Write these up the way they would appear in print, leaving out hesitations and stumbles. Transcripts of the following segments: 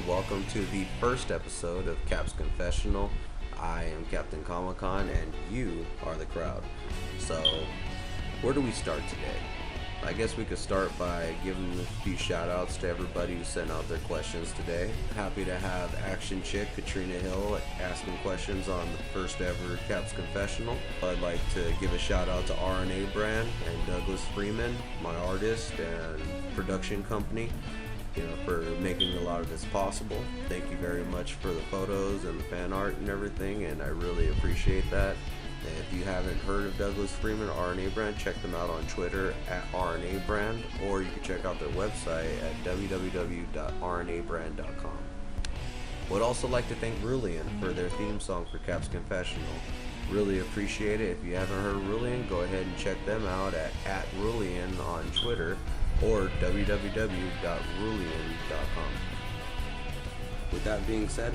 welcome to the first episode of Cap's Confessional. I am Captain Comic-Con and you are the crowd. So, where do we start today? I guess we could start by giving a few shout outs to everybody who sent out their questions today. Happy to have Action Chick Katrina Hill asking questions on the first ever Cap's Confessional. I'd like to give a shout out to RNA Brand and Douglas Freeman, my artist and production company, for making a lot of this possible. Thank you very much for the photos and the fan art and everything, and I really appreciate that. And if you haven't heard of Douglas Freeman, RNA Brand, check them out on Twitter at RNA Brand, or you can check out their website at www.rnabrand.com. Would also like to thank Rulian for their theme song for Cap's Confessional. Really appreciate it. If you haven't heard Rulian, go ahead and check them out at Rulian on Twitter or www.rulian.com. With that being said,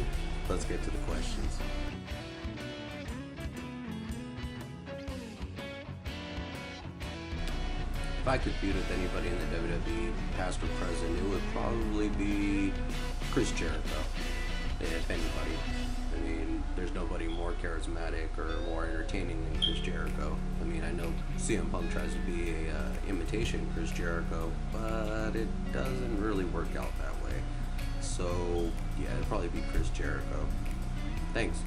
let's get to the questions. If I could feud with anybody in the WWE, past or present, it would probably be Chris Jericho, if anybody. I mean, there's nobody more charismatic or more entertaining than Chris Jericho. I mean, I know CM Punk tries to be a imitation Chris Jericho, but it doesn't really work out that way. So, yeah, it'd probably be Chris Jericho. Thanks.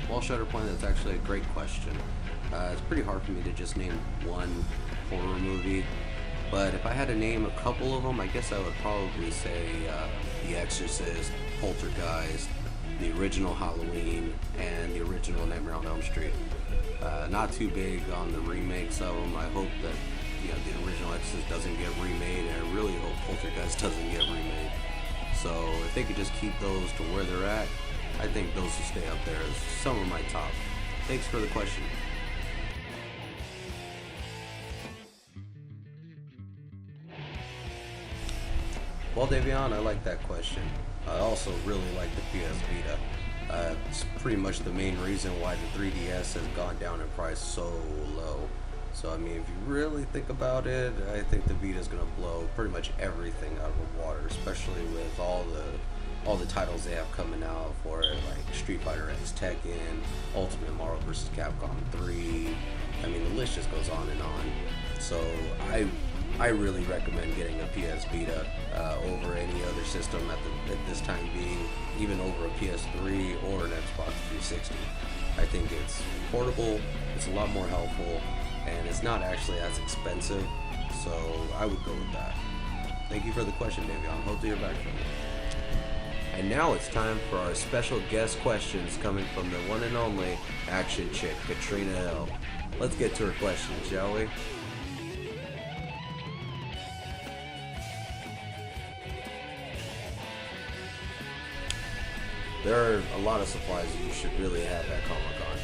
Well, Shutterpoint, that's actually a great question. It's pretty hard for me to just name one horror movie, but if I had to name a couple of them, I guess I would probably say The Exorcist, Poltergeist, the original Halloween, and the original Nightmare on Elm Street. Not too big on the remakes of them. I hope that the original Exorcist doesnn't get remade, and I really hope Poltergeist doesn't get remade. So if they could just keep those to where they're at, I think those will stay up there as some of my top. Thanks for the question. Well, Davion, I like that question. I also really like the PS Vita. It's pretty much the main reason why the 3DS has gone down in price so low. So, I mean, if you really think about it, I think the Vita is going to blow pretty much everything out of the water, especially with all the titles they have coming out for it, like Street Fighter X Tekken, Ultimate Marvel vs. Capcom 3. I mean, the list just goes on and on. So I really recommend getting a PS Vita over any other system at this time being, even over a PS3 or an Xbox 360. I think it's portable, it's a lot more helpful, and it's not actually as expensive, so I would go with that. Thank you for the question, Davion. Hope to hear back from you. And now it's time for our special guest questions coming from the one and only Action Chick, Katrina Hill. Let's get to her questions, shall we? There are a lot of supplies that you should really have at Comic-Con,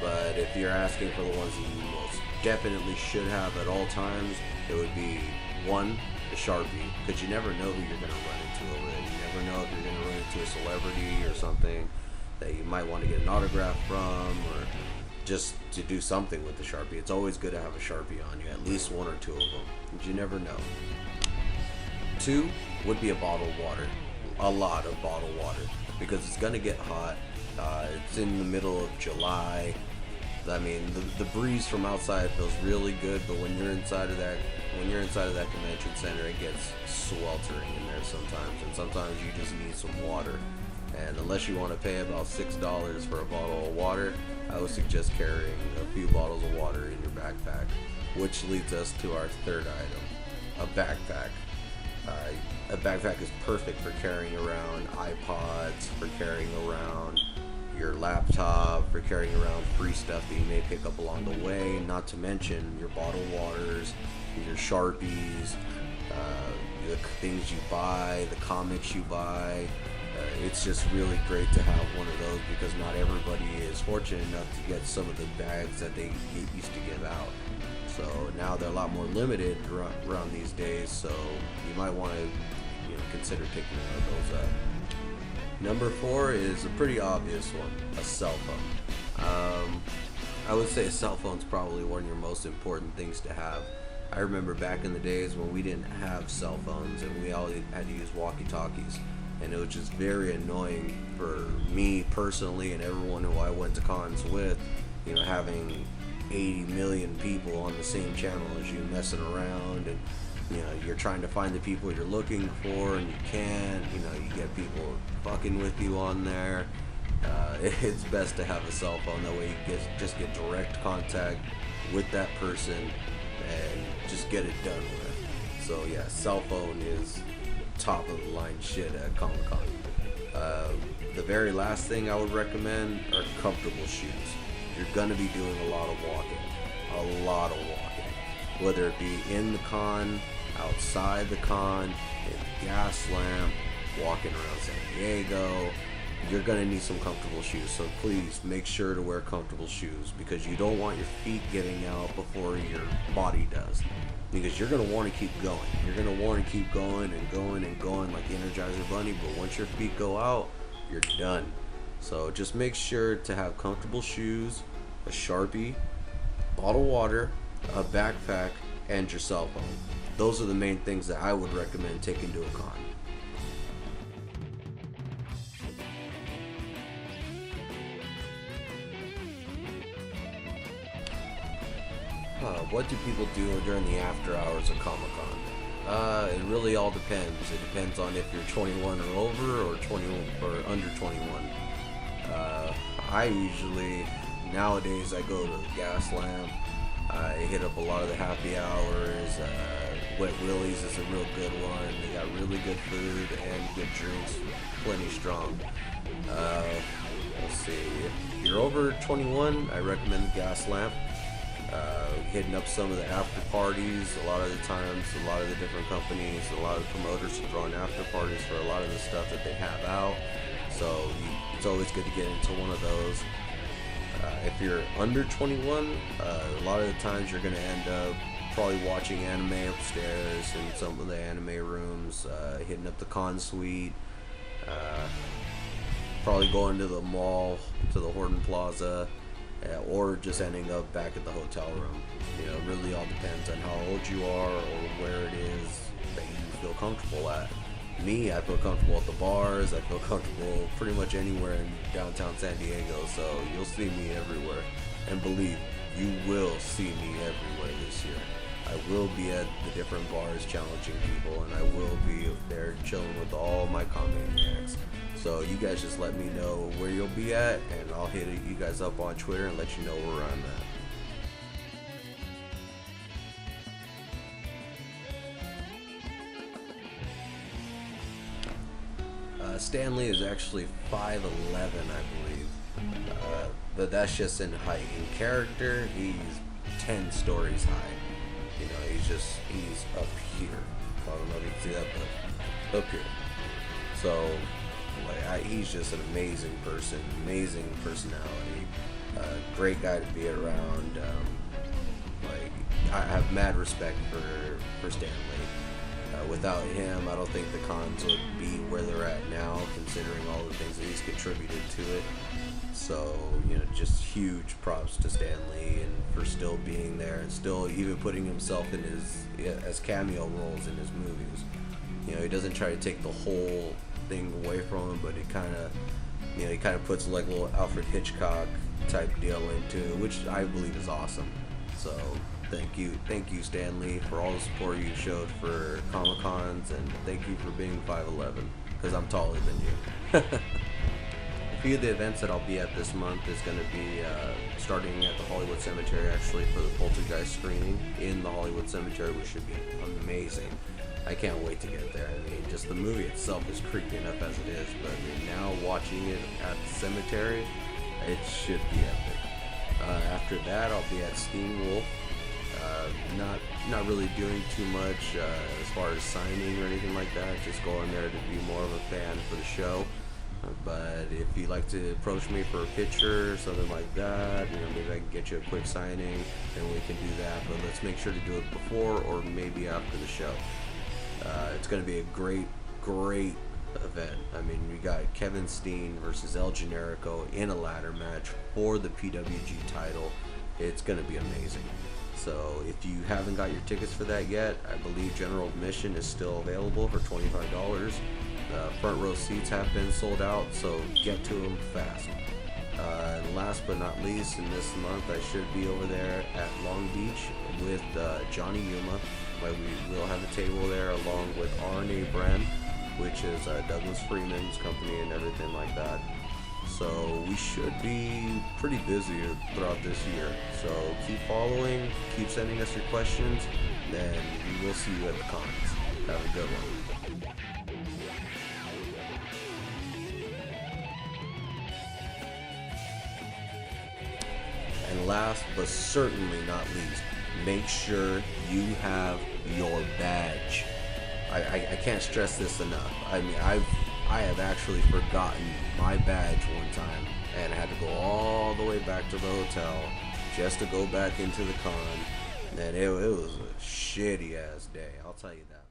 but if you're asking for the ones that you most definitely should have at all times, it would be one, the Sharpie, because you never know who you're going to run into over it. You never know if you're going to run into a celebrity or something that you might want to get an autograph from, or just to do something with the Sharpie. It's always good to have a Sharpie on you, at least one or two of them, but you never know. Two would be a bottle of water, a lot of bottled water, because it's going to get hot. It's in the middle of July. I mean, the breeze from outside feels really good, but when you're inside of that convention center, it gets sweltering in there sometimes, and sometimes you just need some water. And unless you want to pay about $6 for a bottle of water, I would suggest carrying a few bottles of water in your backpack, which leads us to our third item, a backpack. A backpack is perfect for carrying around iPods, for carrying around your laptop, for carrying around free stuff that you may pick up along the way, not to mention your bottled waters, your Sharpies, the things you buy, the comics you buy. It's just really great to have one of those, because not everybody is fortunate enough to get some of the bags that they used to give out. So now they're a lot more limited around these days, so you might want to consider picking one of those up. Number 4 is a pretty obvious one, a cell phone. I would say a cell phone is probably one of your most important things to have. I remember back in the days when we didn't have cell phones and we all had to use walkie-talkies, and it was just very annoying for me personally and everyone who I went to cons with, having 80 million people on the same channel as you messing around, and you're trying to find the people you're looking for and you can't. You get people fucking with you on there. It's best to have a cell phone, that way you just get direct contact with that person and just get it done with. So yeah, cell phone is top of the line shit at Comic-Con. The very last thing I would recommend are comfortable shoes. You're gonna be doing a lot of walking, whether it be in the con, outside the con, in the gas lamp, walking around San Diego. You're gonna need some comfortable shoes, so please make sure to wear comfortable shoes, because you don't want your feet getting out before your body does, because you're gonna want to keep going. You're gonna want to keep going and going and going like the Energizer Bunny, but once your feet go out, you're done. So just make sure to have comfortable shoes, a Sharpie, bottle of water, a backpack, and your cell phone. Those are the main things that I would recommend taking to a con. What do people do during the after hours of Comic-Con? It really all depends. It depends on if you're 21 or over, or 21 or under 21. I usually, nowadays, I go to the gas lamp. I hit up a lot of the happy hours. Wet Willie's is a real good one. They got really good food and good drinks, plenty strong. Let's see, if you're over 21, I recommend the gas lamp. Hitting up some of the after parties. A lot of the times, a lot of the different companies, a lot of the promoters are throwing after parties for a lot of the stuff that they have out. So it's always good to get into one of those. If you're under 21, a lot of the times you're going to end up probably watching anime upstairs in some of the anime rooms, hitting up the con suite, probably going to the mall, to the Horton Plaza, or just ending up back at the hotel room. It really all depends on how old you are or where it is that you feel comfortable at. Me, I feel comfortable at the bars. I feel comfortable pretty much anywhere in downtown San Diego, so you'll see me everywhere. And believe, you will see me everywhere this year. I will be at the different bars challenging people, and I will be there chilling with all my comics. So you guys just let me know where you'll be at, and I'll hit you guys up on Twitter and let you know where I'm at. Stan Lee is actually 5'11", I believe, but that's just in height. In character, he's 10 stories high. He's up here. I don't know if you can see that, but up here. So, he's just an amazing person, amazing personality, great guy to be around. I have mad respect for Stan Lee. Without him, I don't think the cons would be where they're at now, considering all the things that he's contributed to it. So, just huge props to Stan Lee, and for still being there and still even putting himself in as cameo roles in his movies. He doesn't try to take the whole thing away from him, but he kind of puts like a little Alfred Hitchcock type deal into it, which I believe is awesome. So thank you Stan Lee, for all the support you showed for Comic-Cons, and thank you for being 5'11", because I'm taller than you. A few of the events that I'll be at this month is going to be starting at the Hollywood Cemetery, actually, for the Poltergeist screening in the Hollywood Cemetery, which should be amazing. I can't wait to get there. I mean, just the movie itself is creepy enough as it is, but now watching it at the cemetery, it should be epic. After that, I'll be at Steam Wolf. Not really doing too much as far as signing or anything like that. Just going there to be more of a fan for the show. But if you'd like to approach me for a picture or something like that, maybe I can get you a quick signing, then we can do that. But let's make sure to do it before or maybe after the show. It's going to be a great event. I mean, we got Kevin Steen versus El Generico in a ladder match for the PWG title. It's going to be amazing. So if you haven't got your tickets for that yet, I believe general admission is still available for $25. The front row seats have been sold out, so get to them fast. And last but not least, in this month, I should be over there at Long Beach with Johnny Yuma. We will have a table there along with R&A Brand, which is Douglas Freeman's company and everything like that. So we should be pretty busy throughout this year. So keep following, keep sending us your questions, and we will see you at the cons. Have a good one. And last but certainly not least, make sure you have your badge. I can't stress this enough. I mean, I have actually forgotten my badge one time and had to go all the way back to the hotel just to go back into the con, and it was a shitty ass day, I'll tell you that.